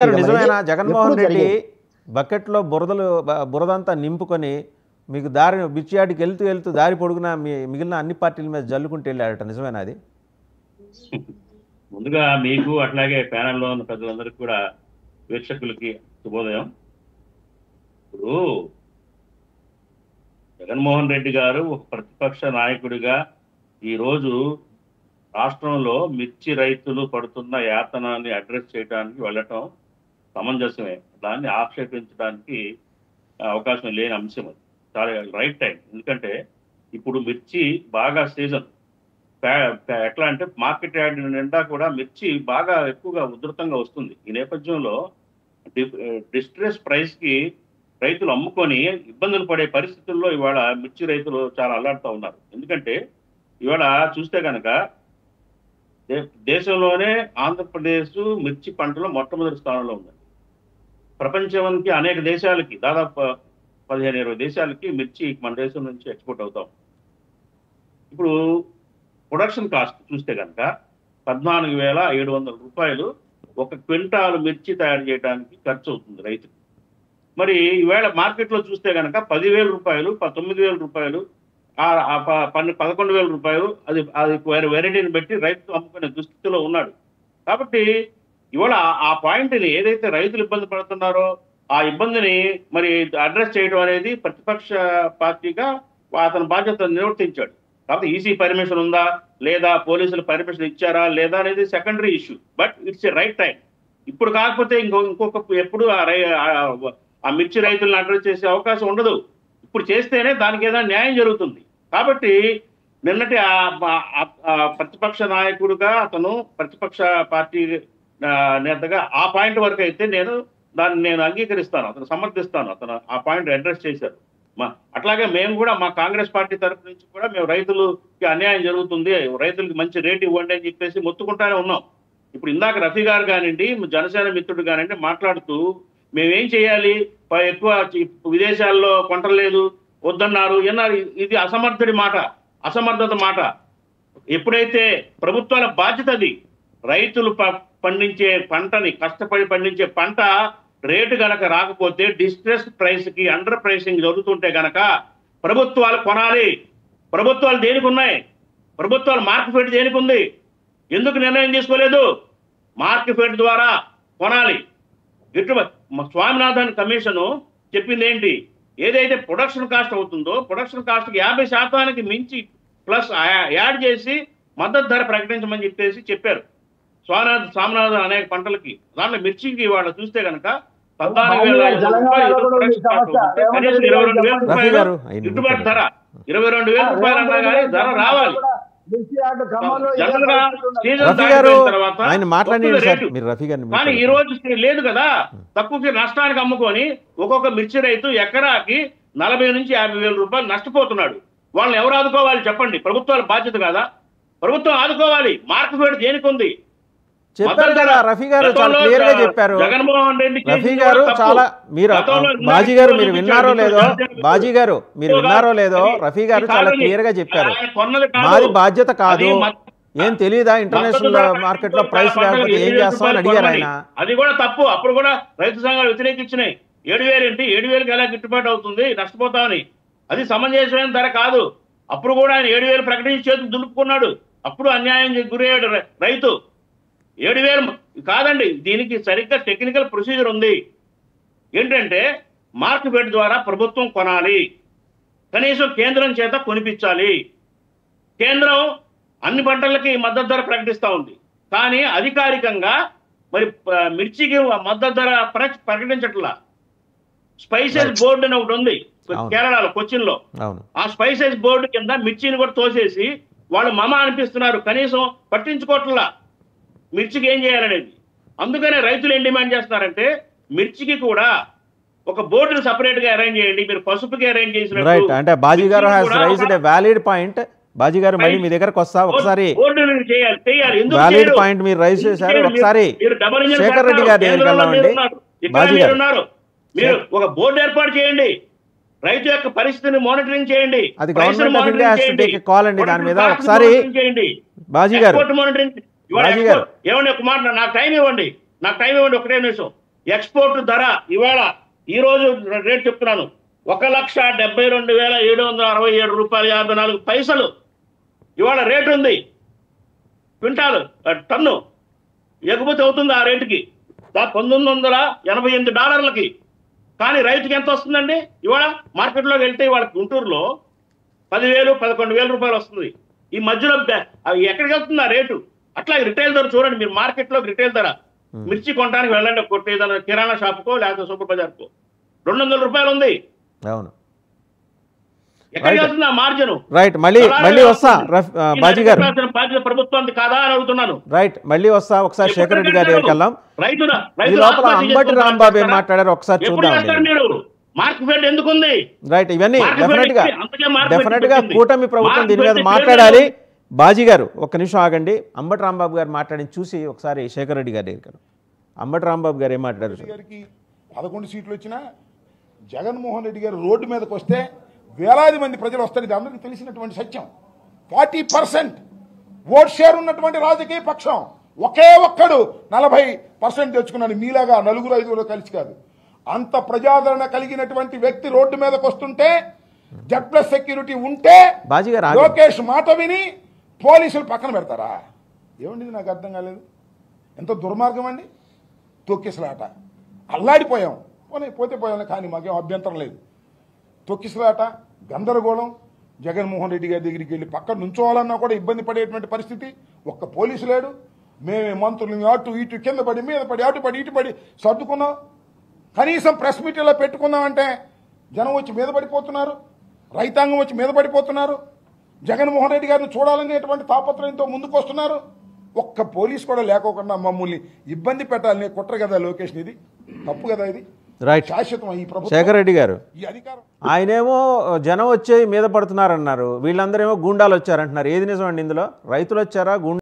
నిజమేనా? ఎప్పుడు జగన్మోహన్ రెడ్డి జరిగేది. బకెట్‌లో బురదంతా నింపుకొని మీకు దారి బిర్చి యార్డ్‌కి వెళ్తూ దారి పొడుగునా మిగిలిన అన్ని పార్టీల మీద జల్లుకుంటూ వెళ్ళాడట. నిజమేనా అది? ముందుగా మీకు అట్లాగే ప్యానెల్లో ఉన్న ప్రజలందరికీ కూడా వీక్షకులకి శుభోదయం. ఇప్పుడు జగన్మోహన్ రెడ్డి గారు ఒక ప్రతిపక్ష నాయకుడిగా ఈరోజు రాష్ట్రంలో మిర్చి రైతులు పడుతున్న యాతనాన్ని అడ్రస్ చేయడానికి వెళ్ళటం సమంజసమే. దాన్ని ఆక్షేపించడానికి అవకాశం లేని అంశం అది. చాలా రైట్ టైం. ఎందుకంటే ఇప్పుడు మిర్చి బాగా సీజన్. ఎట్లా అంటే మార్కెట్ యార్డ్ నిండా కూడా మిర్చి బాగా ఎక్కువగా ఉధృతంగా వస్తుంది. ఈ నేపథ్యంలో డిస్ట్రెస్ ప్రైస్ కి రైతులు అమ్ముకొని ఇబ్బందులు పడే పరిస్థితుల్లో ఇవాళ మిర్చి రైతులు చాలా అల్లాడుతూ ఉన్నారు. ఎందుకంటే ఇవాళ చూస్తే కనుక దేశంలోనే ఆంధ్రప్రదేశ్ మిర్చి పంటలో మొట్టమొదటి స్థానంలో ఉంది. ప్రపంచానికి అనేక దేశాలకి దాదాపు 15-20 దేశాలకి మిర్చి మన దేశం నుంచి ఎక్స్పోర్ట్ అవుతాం. ఇప్పుడు ప్రొడక్షన్ కాస్ట్ చూస్తే కనుక 14,700 రూపాయలు ఒక క్వింటాలు మిర్చి తయారు చేయడానికి ఖర్చు అవుతుంది రైతుకు. మరి ఈవేళ మార్కెట్లో చూస్తే కనుక 10,000 రూపాయలు 9,000 రూపాయలు 11,000 రూపాయలు అది వెరైటీని బట్టి రైతు అమ్ముకునే దుస్థితిలో ఉన్నాడు. కాబట్టి ఇవాళ ఆ పాయింట్ని ఏదైతే రైతులు ఇబ్బంది పడుతున్నారో ఆ ఇబ్బందిని మరి అడ్రస్ చేయడం అనేది ప్రతిపక్ష పార్టీగా అతని బాధ్యత నిర్వర్తించాడు. కాబట్టి ఈసీ పర్మిషన్ ఉందా లేదా, పోలీసులు పర్మిషన్ ఇచ్చారా లేదా అనేది secondary issue. But it's a right time. ఇప్పుడు కాకపోతే ఇంకొక ఎప్పుడు ఆ మిర్చి రైతులను అడ్రస్ చేసే అవకాశం ఉండదు. ఇప్పుడు చేస్తేనే దానికి ఏదైనా న్యాయం జరుగుతుంది. కాబట్టి నిన్నటి ప్రతిపక్ష నాయకుడిగా అతను ప్రతిపక్ష పార్టీ నేతగా ఆ పాయింట్ వరకు అయితే నేను అంగీకరిస్తాను, అతను సమర్థిస్తాను. అతను ఆ పాయింట్ అడ్రస్ చేశారు. అట్లాగే మేము కూడా మా కాంగ్రెస్ పార్టీ తరఫు నుంచి కూడా మేము రైతులకి అన్యాయం జరుగుతుంది, రైతులకి మంచి రేటు ఇవ్వండి అని చెప్పేసి మొత్తుకుంటానే ఉన్నాం. ఇప్పుడు ఇందాక రఫీ గారు కానివ్వండి, జనసేన మిత్రుడు కానివ్వండి మాట్లాడుతూ మేమేం చేయాలి, ఎక్కువ విదేశాల్లో కొంటలేదు వద్దన్నారు ఎన్నారు. ఇది అసమర్థత మాట. ఎప్పుడైతే ప్రభుత్వాల బాధ్యత అది, రైతులు పండించే పంటని కష్టపడి పండించే పంట రేటు గనక రాకపోతే డిస్ట్రెస్ ప్రైస్ కి అండర్ ప్రైసింగ్ జరుగుతుంటే గనక ప్రభుత్వాలు కొనాలి. ప్రభుత్వాలు దేనికి ఉన్నాయి? ప్రభుత్వాలు మార్కెట్ దేనికి ఉంది? ఎందుకు నిర్ణయం చేసుకోలేదు? మార్కెట్ ద్వారా కొనాలి. స్వామినాథన్ కమిషన్ చెప్పింది ఏంటి? ఏదైతే ప్రొడక్షన్ కాస్ట్ అవుతుందో ప్రొడక్షన్ కాస్ట్ 50% మించి ప్లస్ యాడ్ చేసి మద్దతు ధర ప్రకటించమని చెప్పేసి చెప్పారు. స్వామినాథన్ అనేక పంటలకి. దాంట్లో మిర్చికి వాళ్ళు చూస్తే కనుక 14,500 రూపాయలు గిట్టుబాటు ధర, 22,000 రూపాయలు అన్నా కానీ ధర రావాలి. కానీ ఈ రోజు లేదు కదా. తక్కువకి నష్టానికి అమ్ముకొని ఒక్కొక్క మిర్చి రైతు ఎకరాకి 40,000 నుంచి 50,000 రూపాయలు నష్టపోతున్నాడు. వాళ్ళని ఎవరు ఆదుకోవాలి చెప్పండి? ప్రభుత్వాల బాధ్యత కాదా? ప్రభుత్వం ఆదుకోవాలి. మార్కెట్ దేనికి ఉంది? చెప్పారు కదా రఫీ గారు, చాలా క్లియర్ గా చెప్పారు. జగన్మోహన్ రెడ్డి రఫీ గారు చాలా బాజీ గారు మీరు విన్నారో లేదో రఫీ గారు చాలా క్లియర్ గా చెప్పారు. మాది బాధ్యత కాదు, ఏం తెలియదా ఇంటర్నేషనల్ మార్కెట్ లో ప్రైస్ లేకపోతే ఏం చేస్తామని అడిగారు ఆయన. అది కూడా తప్పు. అప్పుడు కూడా రైతు సంఘాలు వ్యతిరేకించినాయి. 7,000 ఏంటి, 7,000కి ఎలా గిట్టుబాటు అవుతుంది, నష్టపోతామని. అది సమంజసమైన ధర కాదు. అప్పుడు కూడా ఆయన 7,000 ప్రకటించి చేతులు దులుపుకున్నాడు. అప్పుడు అన్యాయం గురయ్యాడు రైతు. 7,000 కాదండి, దీనికి సరిగ్గా టెక్నికల్ ప్రొసీజర్ ఉంది. ఏంటంటే మార్కెట్ ద్వారా ప్రభుత్వం కొనాలి, కనీసం కేంద్రం చేత కొనిపించాలి. కేంద్రం అన్ని పంటలకి మద్దతు ధర ప్రకటిస్తూ ఉంది, కానీ అధికారికంగా మరి మిర్చికి మద్దతు ధర ప్రకటించట్లా. స్పైసెస్ బోర్డు అని ఒకటి ఉంది కేరళలో, కొచ్చిన్లో. ఆ స్పైసెస్ బోర్డు కింద మిర్చిని కూడా తోసేసి వాళ్ళు అనిపిస్తున్నారు, కనీసం పట్టించుకోవట్లా మిర్చికి ఏం చేయాలనేది. అందుకనే రైతులు ఏం డిమాండ్ చేస్తున్నారంటే మిర్చికి కూడా ఒక బోర్డుని సపరేట్ గా అరేంజ్ చేయండి. మీరు పసుపుకి అరేంజ్ చేసినట్టు. అంటే బాజీ గారు has raised a valid point. Baji గారు మళ్ళీ మీ దగ్గరకు వస్తా, ఒకసారి వాలిడ్ పాయింట్ మీరు రైజ్ చేశారు. ఒకసారి శేఖర్ రెడ్డి గారి దగ్గరికి వెళ్దామండి. బాజీ గారు మీరు ఒక బోర్డు ఏర్పాటు చేయండి, రైతు యొక్క పరిస్థితిని మానిటరింగ్ చేయండి. అది government of India has to take a call అండి దాని మీద. ఒకసారి బాజీ గారు ఏమండి ఒక మాట, నాకు టైం ఇవ్వండి, ఒకటే నిమిషం. ఎక్స్పోర్ట్ ధర ఇవాళ ఈ రోజు రేట్ చెప్తున్నాను, 1,72,767 రూపాయలు 54 పైసలు ఇవాళ రేటు ఉంది. క్వింటాలు టన్ను ఎగుమతి అవుతుంది ఆ రేటుకి, $1988. కానీ రైతుకి ఎంత వస్తుందండి? ఇవాళ మార్కెట్లోకి వెళ్తే ఇవాళ గుంటూరులో 10,000, 11,000 రూపాయలు వస్తుంది. ఈ మధ్యలో ఎక్కడికి వెళ్తుంది ఆ రేటు? అట్లా రిటైల్ ధర చూడండి మీరు, మార్కెట్లో రిటైల్ ధర మిర్చి కొనడానికి వెళ్ళండి, ఏదైనా కిరాణా షాప్కో లేకపోతే సూపర్ బజార్కో 200 రూపాయలు ఉంది. అవును, ఎక్కడికి వెళ్తుంది ఆ మార్జిన్? రైట్, మళ్ళీ వస్తా బాజీ గారు, బాధ్యత ప్రభుత్వానికి కాదా అని అడుగుతున్నాను. రైట్, మళ్ళీ వస్తా. ఒకసారి శేఖర్ రెడ్డి గారి దగ్గరికి వెళ్దాం. ఈ లోపల అంబటి రాంబాబు ఏం మాట్లాడారు ఒకసారి చూద్దాం. మార్కెట్ ఎందుకు ఉంది? రైట్, ఇవన్నీ డెఫినెట్ గా కూటమి ప్రభుత్వం దీని మీద మాట్లాడాలి. బాజీ గారు ఒక్క నిమిషం ఆగండి. అంబటి రాంబాబు గారు మాట్లాడి చూసి ఒకసారి శేఖర్ రెడ్డి గారి దగ్గర అంబటి రాంబాబు గారు ఏం మాట్లాడారు? 11 సీట్లు వచ్చినా జగన్మోహన్ రెడ్డి గారు రోడ్డు మీదకి వస్తే వేలాది మంది ప్రజలు వస్తారు. ఇది అందరికీ తెలిసినటువంటి సత్యం. 40% ఓట్ షేర్ ఉన్నటువంటి రాజకీయ పక్షం ఒకే ఒక్కడు 40% తెచ్చుకున్నాడు. మీలాగా 4-5 కలిసి కాదు. అంత ప్రజాదరణ కలిగినటువంటి వ్యక్తి రోడ్డు మీదకి వస్తుంటే Z+ సెక్యూరిటీ ఉంటే లోకేష్ మాట విని పోలీసులు పక్కన పెడతారా? ఏమండి నాకు అర్థం కాలేదు. ఎంత దుర్మార్గం అండి. తొక్కిసలాట, అల్లాడిపోయాం, పోతే పోయాం, కానీ మాకేం అభ్యంతరం లేదు. తొక్కిసలాట, గందరగోళం. జగన్మోహన్ రెడ్డి గారి దగ్గరికి వెళ్ళి పక్కన నుంచోవాలన్నా కూడా ఇబ్బంది పడేటువంటి పరిస్థితి. ఒక్క పోలీసు లేడు. మేమే మంత్రులు అటు ఇటు కింద పడి మీద పడి అటు పడి ఇటు పడి సర్దుకున్నాం. కనీసం ప్రెస్ మీట్ ఇలా పెట్టుకుందామంటే జనం వచ్చి మీద పడిపోతున్నారు, రైతాంగం వచ్చి మీద పడిపోతున్నారు. జగన్మోహన్ రెడ్డి గారిని చూడాలనేటువంటి తాపత్రయంతో ముందుకు వస్తున్నారు. ఒక్క పోలీసు కూడా లేకోకుండా మమ్మల్ని ఇబ్బంది పెట్టాలని కుట్ర కదా లోకేష్. ఇది తప్పు కదా. ఇది రైట్, శాశ్వతం ఈ ప్రభుత్వం. శేఖర్ రెడ్డి గారు, ఈ అధికారం ఆయనేమో జనం వచ్చే మీద పడుతున్నారన్నారు, వీళ్ళందరూ ఏమో గూండాలు వచ్చారంటున్నారు. ఏది నిజం అండి ఇందులో? రైతులు వచ్చారా,